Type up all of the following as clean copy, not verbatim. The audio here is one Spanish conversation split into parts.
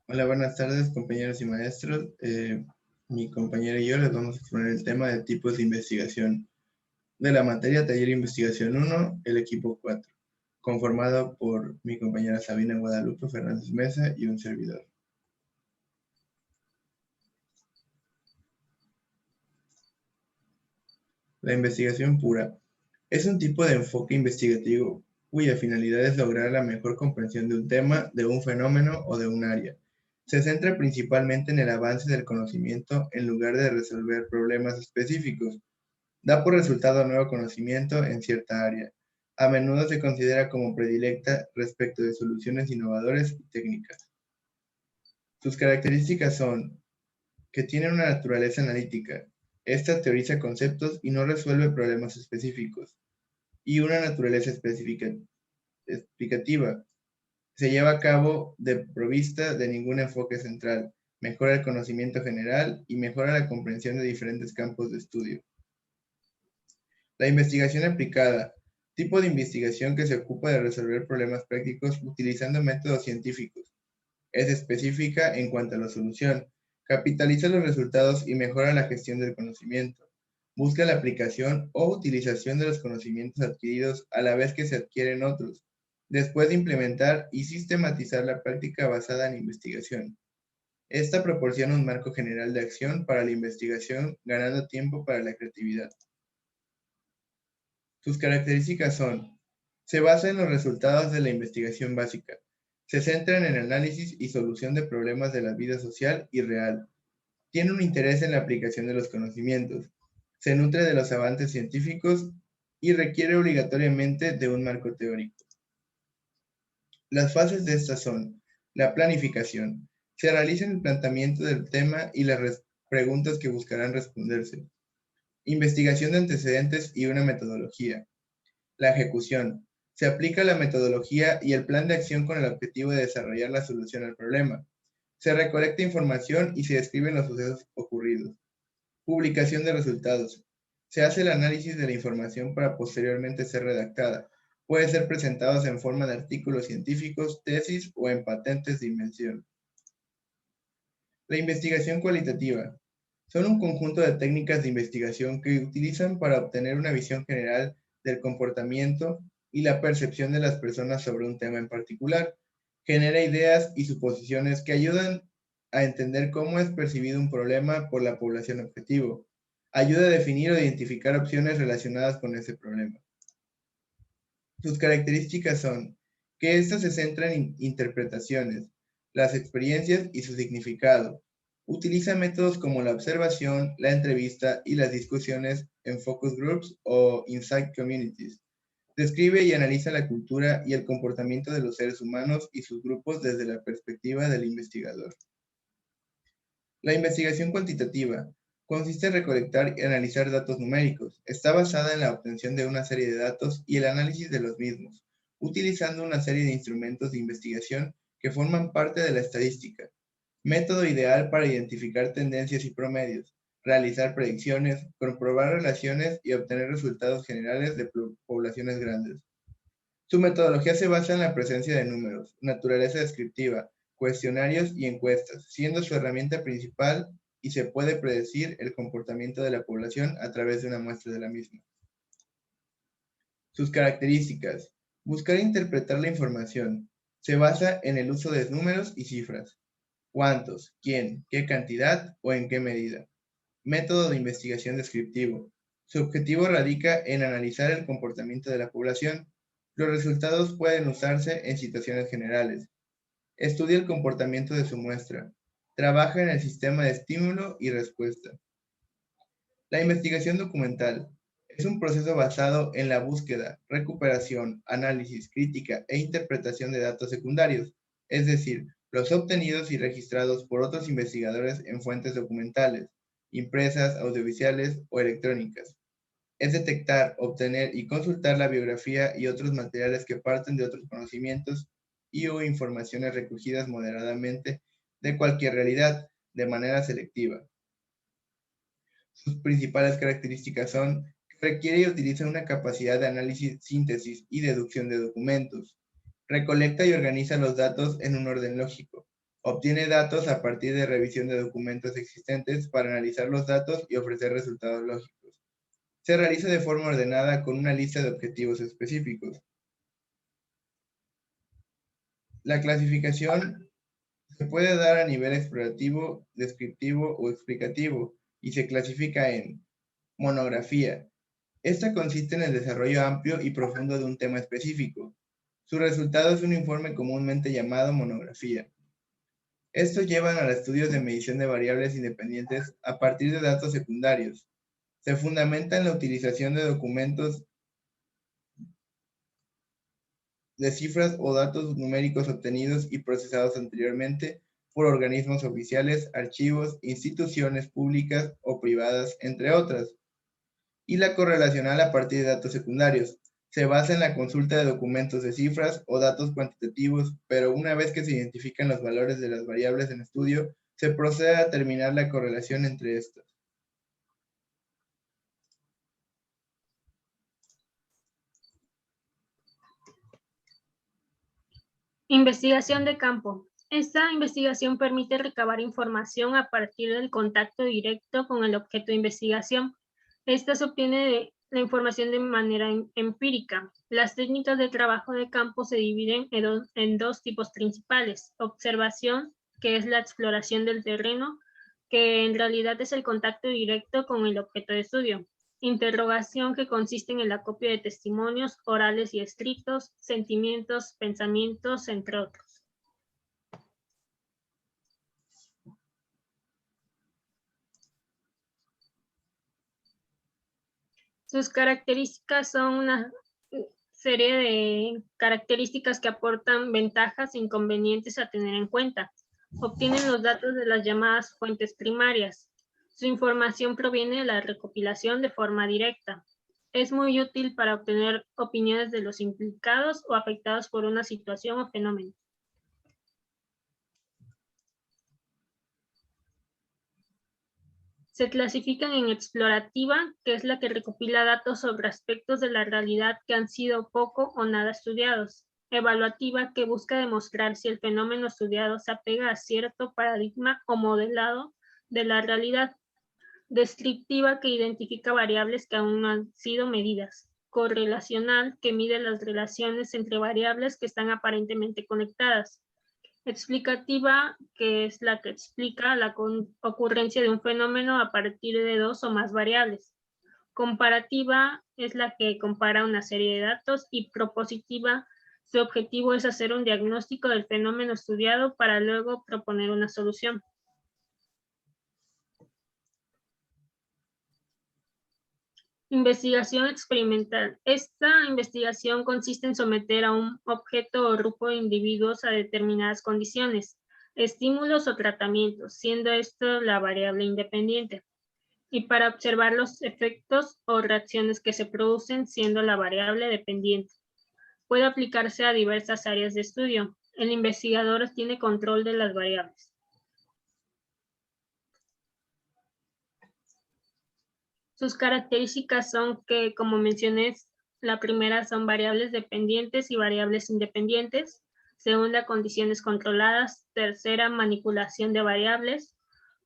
Hola, buenas tardes, compañeros y maestros. Mi compañera y yo les vamos a exponer el tema de tipos de investigación de la materia Taller Investigación 1, el equipo 4, conformado por mi compañera Sabina Guadalupe Fernández Mesa y un servidor. La investigación pura es un tipo de enfoque investigativo cuya finalidad es lograr la mejor comprensión de un tema, de un fenómeno o de un área. Se centra principalmente en el avance del conocimiento en lugar de resolver problemas específicos. Da por resultado nuevo conocimiento en cierta área. A menudo se considera como predilecta respecto de soluciones innovadoras y técnicas. Sus características son que tiene una naturaleza analítica. Esta teoriza conceptos y no resuelve problemas específicos. Y una naturaleza explicativa. Se lleva a cabo de provista de ningún enfoque central. Mejora el conocimiento general y mejora la comprensión de diferentes campos de estudio. La investigación aplicada. Tipo de investigación que se ocupa de resolver problemas prácticos utilizando métodos científicos. Es específica en cuanto a la solución. Capitaliza los resultados y mejora la gestión del conocimiento. Busca la aplicación o utilización de los conocimientos adquiridos a la vez que se adquieren otros, después de implementar y sistematizar la práctica basada en investigación. Esta proporciona un marco general de acción para la investigación, ganando tiempo para la creatividad. Sus características son: se basa en los resultados de la investigación básica, se centra en el análisis y solución de problemas de la vida social y real, tiene un interés en la aplicación de los conocimientos, se nutre de los avances científicos y requiere obligatoriamente de un marco teórico. Las fases de estas son: la planificación. Se realiza el planteamiento del tema y las preguntas que buscarán responderse. Investigación de antecedentes y una metodología. La ejecución. Se aplica la metodología y el plan de acción con el objetivo de desarrollar la solución al problema. Se recolecta información y se describen los sucesos ocurridos. Publicación de resultados. Se hace el análisis de la información para posteriormente ser redactada. Puede ser presentados en forma de artículos científicos, tesis o en patentes de invención. La investigación cualitativa. Son un conjunto de técnicas de investigación que utilizan para obtener una visión general del comportamiento y la percepción de las personas sobre un tema en particular. Genera ideas y suposiciones que ayudan a entender cómo es percibido un problema por la población objetivo. Ayuda a definir o identificar opciones relacionadas con ese problema. Sus características son que éstas se centran en interpretaciones, las experiencias y su significado. Utiliza métodos como la observación, la entrevista y las discusiones en focus groups o insight communities. Describe y analiza la cultura y el comportamiento de los seres humanos y sus grupos desde la perspectiva del investigador. La investigación cuantitativa consiste en recolectar y analizar datos numéricos. Está basada en la obtención de una serie de datos y el análisis de los mismos, utilizando una serie de instrumentos de investigación que forman parte de la estadística. Método ideal para identificar tendencias y promedios, realizar predicciones, comprobar relaciones y obtener resultados generales de poblaciones grandes. Su metodología se basa en la presencia de números, naturaleza descriptiva, cuestionarios y encuestas, siendo su herramienta principal y se puede predecir el comportamiento de la población a través de una muestra de la misma. Sus características. Buscar e interpretar la información. Se basa en el uso de números y cifras. ¿Cuántos? ¿Quién? ¿Qué cantidad? ¿O en qué medida? Método de investigación descriptivo. Su objetivo radica en analizar el comportamiento de la población. Los resultados pueden usarse en situaciones generales. Estudia el comportamiento de su muestra. Trabaja en el sistema de estímulo y respuesta. La investigación documental es un proceso basado en la búsqueda, recuperación, análisis, crítica e interpretación de datos secundarios, es decir, los obtenidos y registrados por otros investigadores en fuentes documentales, impresas, audiovisuales o electrónicas. Es detectar, obtener y consultar la biografía y otros materiales que parten de otros conocimientos y o informaciones recogidas moderadamente de cualquier realidad, de manera selectiva. Sus principales características son que requiere y utiliza una capacidad de análisis, síntesis y deducción de documentos, Recolecta y organiza los datos en un orden lógico. Obtiene datos a partir de revisión de documentos existentes para analizar los datos y ofrecer resultados lógicos. Se realiza de forma ordenada con una lista de objetivos específicos. La clasificación se puede dar a nivel explorativo, descriptivo o explicativo y se clasifica en monografía. Esta consiste en el desarrollo amplio y profundo de un tema específico. Su resultado es un informe comúnmente llamado monografía. Estos llevan al estudio de medición de variables independientes a partir de datos secundarios. Se fundamenta en la utilización de documentos de cifras o datos numéricos obtenidos y procesados anteriormente por organismos oficiales, archivos, instituciones públicas o privadas, entre otras. Y la correlacional a partir de datos secundarios. Se basa en la consulta de documentos de cifras o datos cuantitativos, pero una vez que se identifican los valores de las variables en estudio, se procede a determinar la correlación entre estas. Investigación de campo. Esta investigación permite recabar información a partir del contacto directo con el objeto de investigación. Esta se obtiene la información de manera empírica. Las técnicas de trabajo de campo se dividen en dos tipos principales. Observación, que es la exploración del terreno, que en realidad es el contacto directo con el objeto de estudio. Interrogación, que consiste en el acopio de testimonios orales y escritos, sentimientos, pensamientos, entre otros. Sus características son una serie de características que aportan ventajas e inconvenientes a tener en cuenta. Obtienen los datos de las llamadas fuentes primarias. Su información proviene de la recopilación de forma directa. Es muy útil para obtener opiniones de los implicados o afectados por una situación o fenómeno. Se clasifican en explorativa, que es la que recopila datos sobre aspectos de la realidad que han sido poco o nada estudiados. Evaluativa, que busca demostrar si el fenómeno estudiado se apega a cierto paradigma o modelado de la realidad. Descriptiva, que identifica variables que aún no han sido medidas. Correlacional, que mide las relaciones entre variables que están aparentemente conectadas. Explicativa, que es la que explica la ocurrencia de un fenómeno a partir de dos o más variables. Comparativa es la que compara una serie de datos y propositiva, su objetivo es hacer un diagnóstico del fenómeno estudiado para luego proponer una solución. Investigación experimental. Esta investigación consiste en someter a un objeto o grupo de individuos a determinadas condiciones, estímulos o tratamientos, siendo esto la variable independiente, y para observar los efectos o reacciones que se producen, siendo la variable dependiente. Puede aplicarse a diversas áreas de estudio. El investigador tiene control de las variables. Sus características son que, como mencioné, la primera son variables dependientes y variables independientes. Segunda, condiciones controladas. Tercera, manipulación de variables.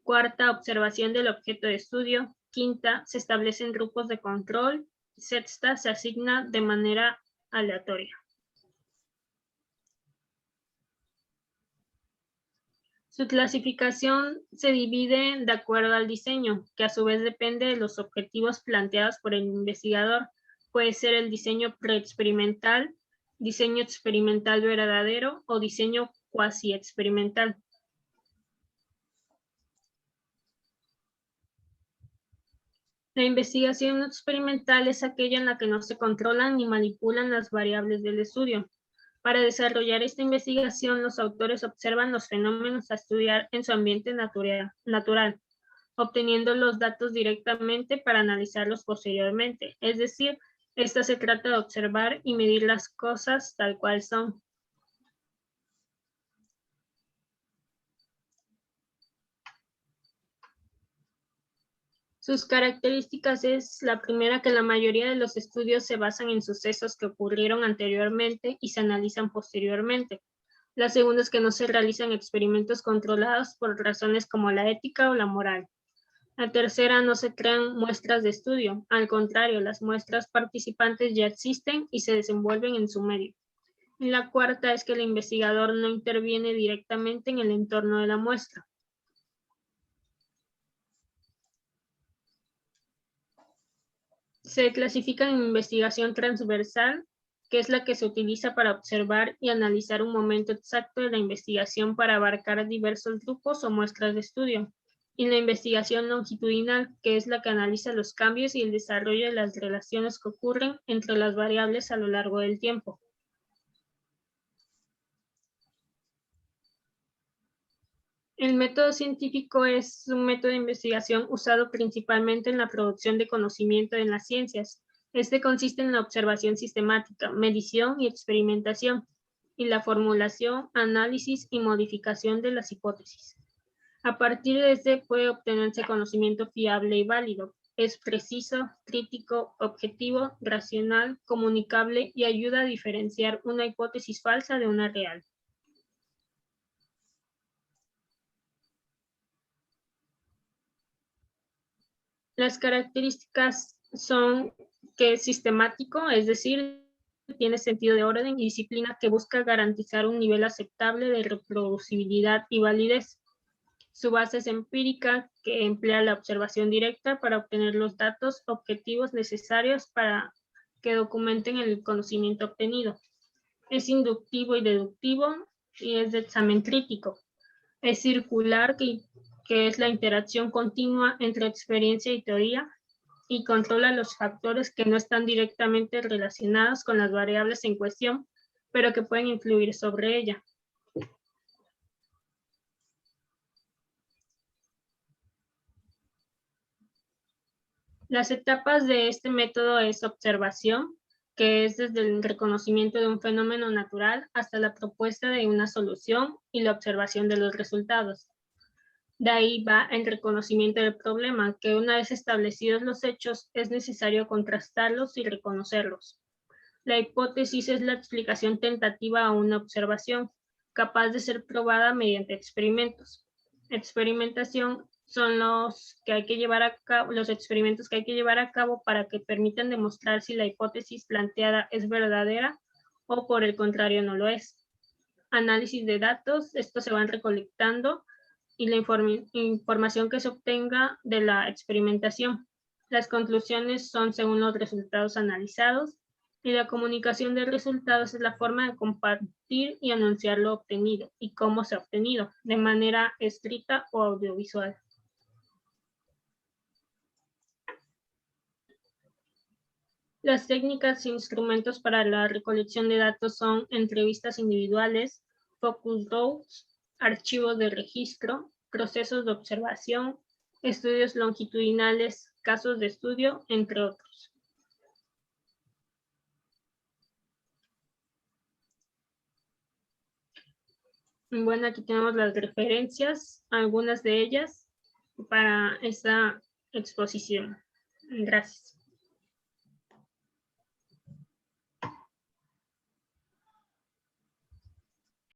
Cuarta, observación del objeto de estudio. Quinta, se establecen grupos de control. Sexta, se asigna de manera aleatoria. Su clasificación se divide de acuerdo al diseño, que a su vez depende de los objetivos planteados por el investigador. Puede ser el diseño preexperimental, diseño experimental verdadero o diseño cuasi experimental. La investigación experimental es aquella en la que no se controlan ni manipulan las variables del estudio. Para desarrollar esta investigación, los autores observan los fenómenos a estudiar en su ambiente natural, obteniendo los datos directamente para analizarlos posteriormente. Es decir, esta se trata de observar y medir las cosas tal cual son. Sus características es la primera, que la mayoría de los estudios se basan en sucesos que ocurrieron anteriormente y se analizan posteriormente. La segunda es que no se realizan experimentos controlados por razones como la ética o la moral. La tercera, no se crean muestras de estudio. Al contrario, las muestras participantes ya existen y se desenvuelven en su medio. Y la cuarta es que el investigador no interviene directamente en el entorno de la muestra. Se clasifica en investigación transversal, que es la que se utiliza para observar y analizar un momento exacto de la investigación para abarcar diversos grupos o muestras de estudio. Y la investigación longitudinal, que es la que analiza los cambios y el desarrollo de las relaciones que ocurren entre las variables a lo largo del tiempo. El método científico es un método de investigación usado principalmente en la producción de conocimiento en las ciencias. Este consiste en la observación sistemática, medición y experimentación, y la formulación, análisis y modificación de las hipótesis. A partir de este puede obtenerse conocimiento fiable y válido. Es preciso, crítico, objetivo, racional, comunicable y ayuda a diferenciar una hipótesis falsa de una real. Las características son que es sistemático, es decir, tiene sentido de orden y disciplina, que busca garantizar un nivel aceptable de reproducibilidad y validez. Su base es empírica, que emplea la observación directa para obtener los datos objetivos necesarios para que documenten el conocimiento obtenido. Es inductivo y deductivo y es de examen crítico. Es circular, que es la interacción continua entre experiencia y teoría, y controla los factores que no están directamente relacionados con las variables en cuestión, pero que pueden influir sobre ella. Las etapas de este método es observación, que es desde el reconocimiento de un fenómeno natural hasta la propuesta de una solución y la observación de los resultados. De ahí va el reconocimiento del problema, que una vez establecidos los hechos es necesario contrastarlos y reconocerlos. La hipótesis es la explicación tentativa a una observación, capaz de ser probada mediante experimentos. Experimentación son los experimentos que hay que llevar a cabo para que permitan demostrar si la hipótesis planteada es verdadera o por el contrario no lo es. Análisis de datos, estos se van recolectando, y la información que se obtenga de la experimentación. Las conclusiones son según los resultados analizados, y la comunicación de resultados es la forma de compartir y anunciar lo obtenido y cómo se ha obtenido, de manera escrita o audiovisual. Las técnicas e instrumentos para la recolección de datos son entrevistas individuales, focus groups, archivos de registro, procesos de observación, estudios longitudinales, casos de estudio, entre otros. Bueno, aquí tenemos las referencias, algunas de ellas, para esta exposición. Gracias.